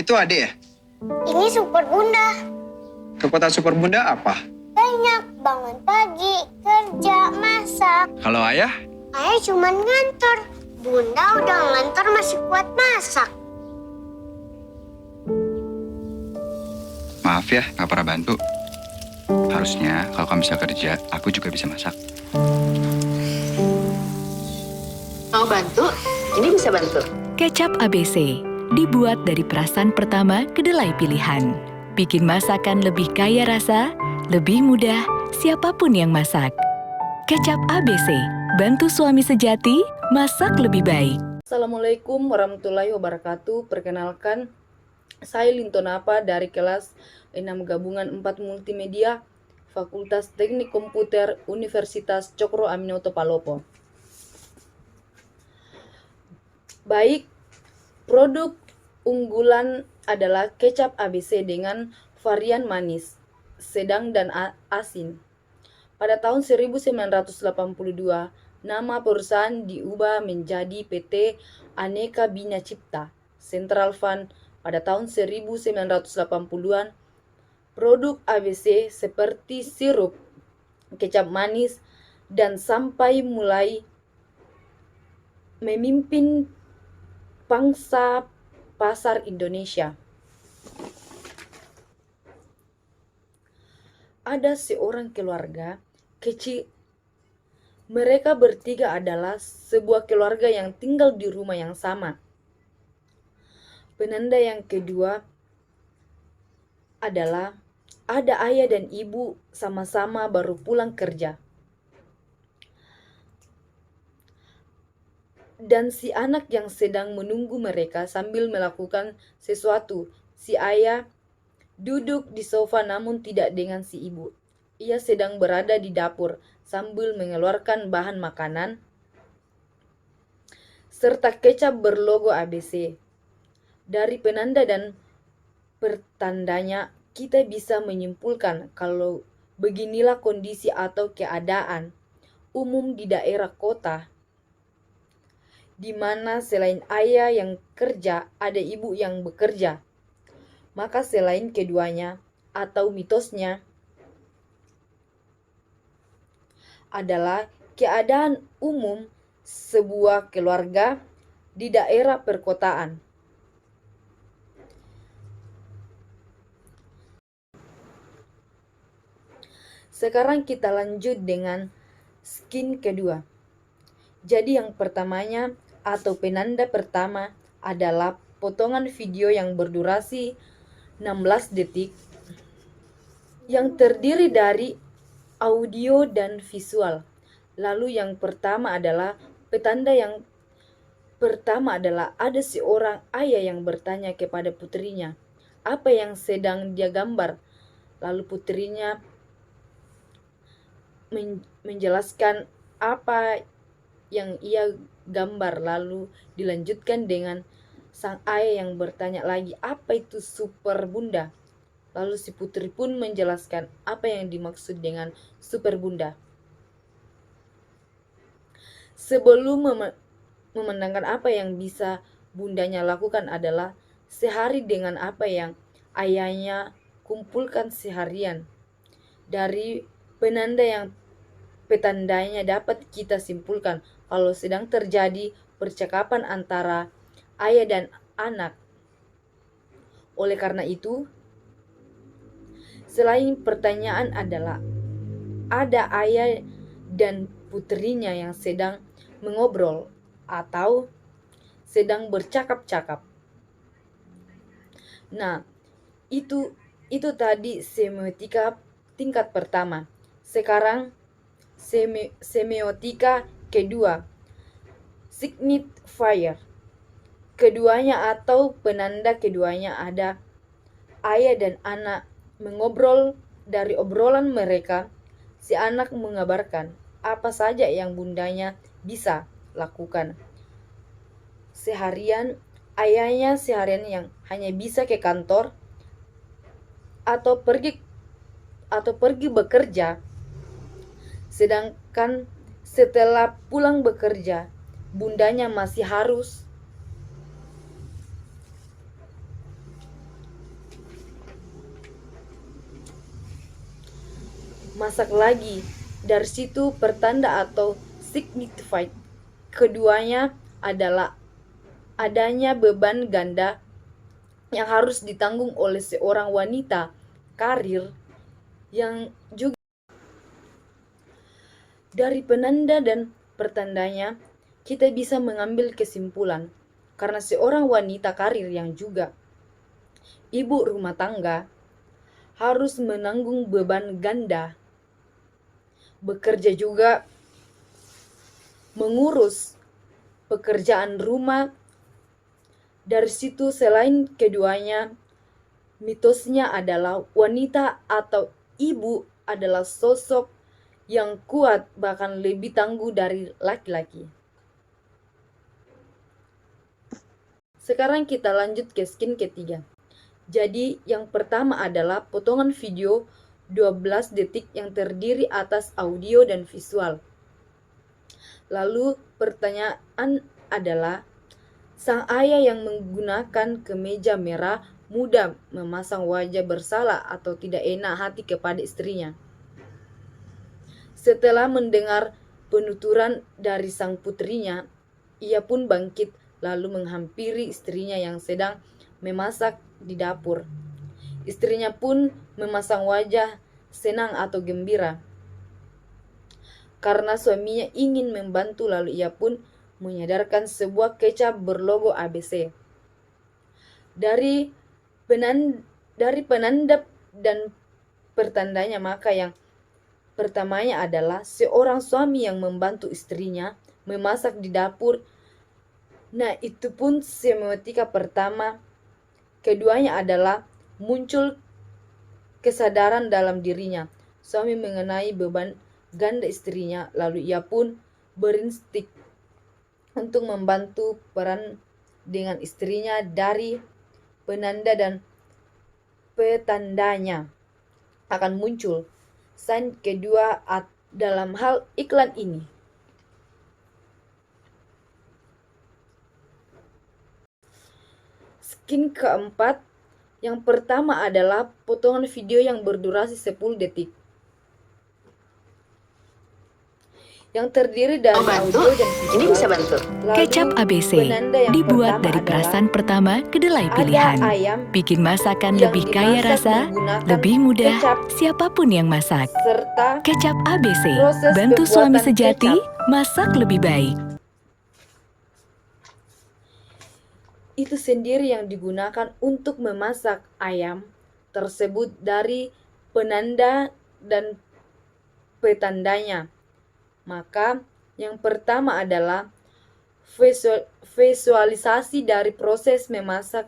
Itu adek ya? Ini super bunda. Kekuatan super bunda apa? Banyak, bangun pagi, kerja, masak. Kalau ayah? Ayah cuman ngantor. Bunda udah ngantor masih kuat masak. Maaf ya, nggak pernah bantu. Harusnya kalau kamu bisa kerja, aku juga bisa masak. Mau bantu? Ini bisa bantu. Kecap ABC dibuat dari perasan pertama kedelai pilihan. Bikin masakan lebih kaya rasa, lebih mudah, siapapun yang masak. Kecap ABC, bantu suami sejati masak lebih baik. Assalamualaikum warahmatullahi wabarakatuh. Perkenalkan, saya Linto Napa dari kelas 6 gabungan 4 multimedia Fakultas Teknik Komputer Universitas Cokro Aminoto Palopo. Baik, produk unggulan adalah kecap ABC dengan varian manis, sedang dan asin. Pada tahun 1982, nama perusahaan diubah menjadi PT Aneka Bina Cipta Central Fund. Pada tahun 1980-an, produk ABC seperti sirup, kecap manis, dan sampai mulai memimpin pangsa pasar Indonesia. Ada seorang keluarga kecil. Mereka bertiga adalah sebuah keluarga yang tinggal di rumah yang sama. Penanda yang kedua adalah ada ayah dan ibu sama-sama baru pulang kerja. Dan si anak yang sedang menunggu mereka sambil melakukan sesuatu. Si ayah duduk di sofa namun tidak dengan si ibu. Ia sedang berada di dapur sambil mengeluarkan bahan makanan serta kecap berlogo ABC. Dari penanda dan pertandanya kita bisa menyimpulkan kalau beginilah kondisi atau keadaan umum di daerah kota, di mana selain ayah yang kerja, ada ibu yang bekerja. Maka selain keduanya atau mitosnya adalah keadaan umum sebuah keluarga di daerah perkotaan. Sekarang kita lanjut dengan skin kedua. Jadi yang pertamanya atau penanda pertama adalah potongan video yang berdurasi 16 detik yang terdiri dari audio dan visual. Lalu yang pertama adalah petanda yang pertama adalah ada seorang ayah yang bertanya kepada putrinya apa yang sedang dia gambar. Lalu putrinya menjelaskan apa yang ia gambar, lalu dilanjutkan dengan sang ayah yang bertanya lagi apa itu super bunda. Lalu si putri pun menjelaskan apa yang dimaksud dengan super bunda. Sebelum memandangkan apa yang bisa bundanya lakukan adalah sehari dengan apa yang ayahnya kumpulkan seharian. Dari penanda yang petandanya dapat kita simpulkan kalau sedang terjadi percakapan antara ayah dan anak. Oleh karena itu, selain pertanyaan adalah ada ayah dan putrinya yang sedang mengobrol atau sedang bercakap-cakap. Nah, itu tadi semiotika tingkat pertama. Sekarang semiotika kedua, signifier. Keduanya atau penanda keduanya ada ayah dan anak mengobrol. Dari obrolan mereka, si anak mengabarkan apa saja yang bundanya bisa lakukan seharian. Ayahnya seharian yang hanya bisa ke kantor atau pergi bekerja. Sedangkan setelah pulang bekerja, bundanya masih harus masak lagi. Dari situ pertanda atau signified keduanya adalah adanya beban ganda yang harus ditanggung oleh seorang wanita karir yang juga. Dari penanda dan pertandanya, kita bisa mengambil kesimpulan karena seorang wanita karir yang juga ibu rumah tangga harus menanggung beban ganda, bekerja juga, mengurus pekerjaan rumah. Dari situ selain keduanya, mitosnya adalah wanita atau ibu adalah sosok yang kuat bahkan lebih tangguh dari laki-laki. Sekarang kita lanjut ke skin ketiga. Jadi yang pertama adalah potongan video 12 detik yang terdiri atas audio dan visual. Lalu pertanyaan adalah, sang ayah yang menggunakan kemeja merah mudah memasang wajah bersalah atau tidak enak hati kepada istrinya. Setelah mendengar penuturan dari sang putrinya, ia pun bangkit lalu menghampiri istrinya yang sedang memasak di dapur. Istrinya pun memasang wajah senang atau gembira karena suaminya ingin membantu, lalu ia pun menyadarkan sebuah kecap berlogo ABC. Dari penanda dan pertandanya, maka yang pertamanya adalah seorang suami yang membantu istrinya memasak di dapur. Nah, itu pun semiotika pertama. Keduanya adalah muncul kesadaran dalam dirinya suami mengenai beban ganda istrinya, lalu ia pun berinstik untuk membantu peran dengan istrinya. Dari penanda dan petandanya akan muncul sign kedua dalam hal iklan ini. Skin keempat, yang pertama adalah potongan video yang berdurasi 10 detik. Yang terdiri dari audio dan visual. Ini bisa bantu. Lalu, Kecap ABC penanda yang dibuat pertama dari adalah perasan pertama kedelai ada pilihan. ayam Bikin masakan yang lebih kaya dimasak rasa, menggunakan lebih mudah, kecap siapapun yang masak. serta Kecap ABC, proses bantu suami pembuatan sejati kecap masak lebih baik. itu sendiri yang digunakan untuk memasak ayam tersebut. Dari penanda dan petandanya, maka yang pertama adalah visualisasi dari proses memasak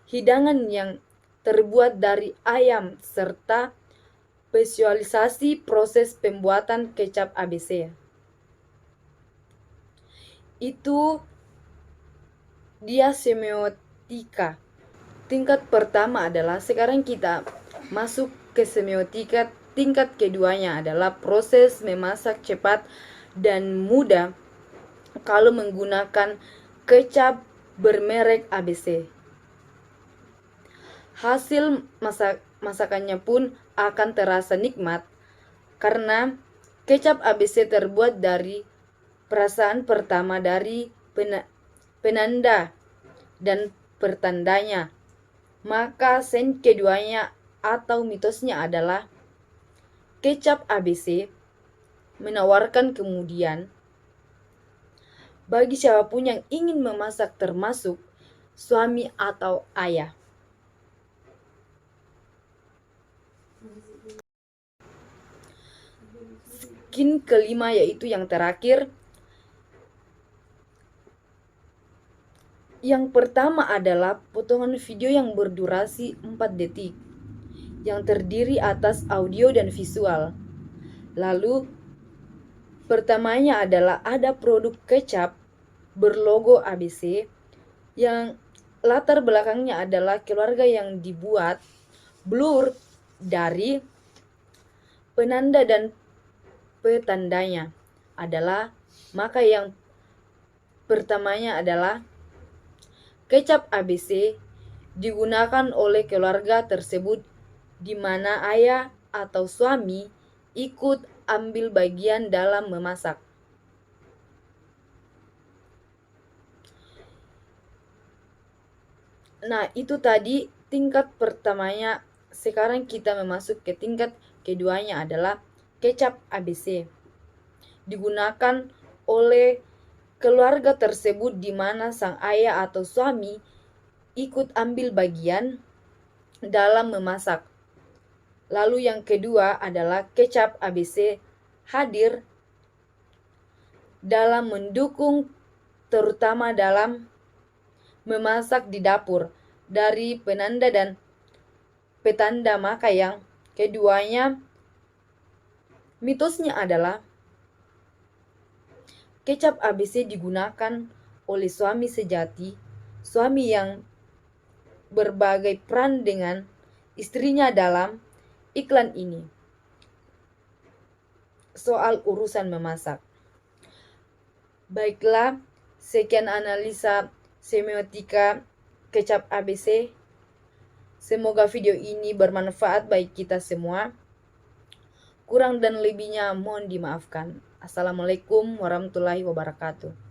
hidangan yang terbuat dari ayam serta visualisasi proses pembuatan kecap ABC. Itu dia semiotika. Tingkat pertama adalah, sekarang kita masuk ke semiotika. Tingkat keduanya adalah proses memasak cepat dan mudah kalau menggunakan kecap bermerek ABC. Hasil masakannya pun akan terasa nikmat karena kecap ABC terbuat dari perasaan pertama dari penanda dan pertandanya. Maka sen keduanya atau mitosnya adalah kecap ABC menawarkan kemudian bagi siapapun yang ingin memasak, termasuk suami atau ayah. Skin kelima, yaitu yang terakhir. Yang pertama adalah potongan video yang berdurasi 4 detik yang terdiri atas audio dan visual. Lalu pertamanya adalah ada produk kecap berlogo ABC yang latar belakangnya adalah keluarga yang dibuat blur dari penanda dan petandanya adalah, maka yang pertamanya adalah kecap ABC digunakan oleh keluarga tersebut di mana ayah atau suami ikut ambil bagian dalam memasak. Nah, itu tadi tingkat pertamanya. Sekarang kita memasuki ke tingkat keduanya adalah kecap ABC. Digunakan oleh keluarga tersebut di mana sang ayah atau suami ikut ambil bagian dalam memasak. Lalu yang kedua adalah kecap ABC hadir dalam mendukung, terutama dalam memasak di dapur dari penanda dan petanda. Maka yang keduanya mitosnya adalah kecap ABC digunakan oleh suami sejati, suami yang berbagai peran dengan istrinya dalam iklan ini soal urusan memasak. Baiklah, sekian analisa semiotika kecap ABC. Semoga video ini bermanfaat bagi kita semua. Kurang dan lebihnya mohon dimaafkan. Assalamualaikum warahmatullahi wabarakatuh.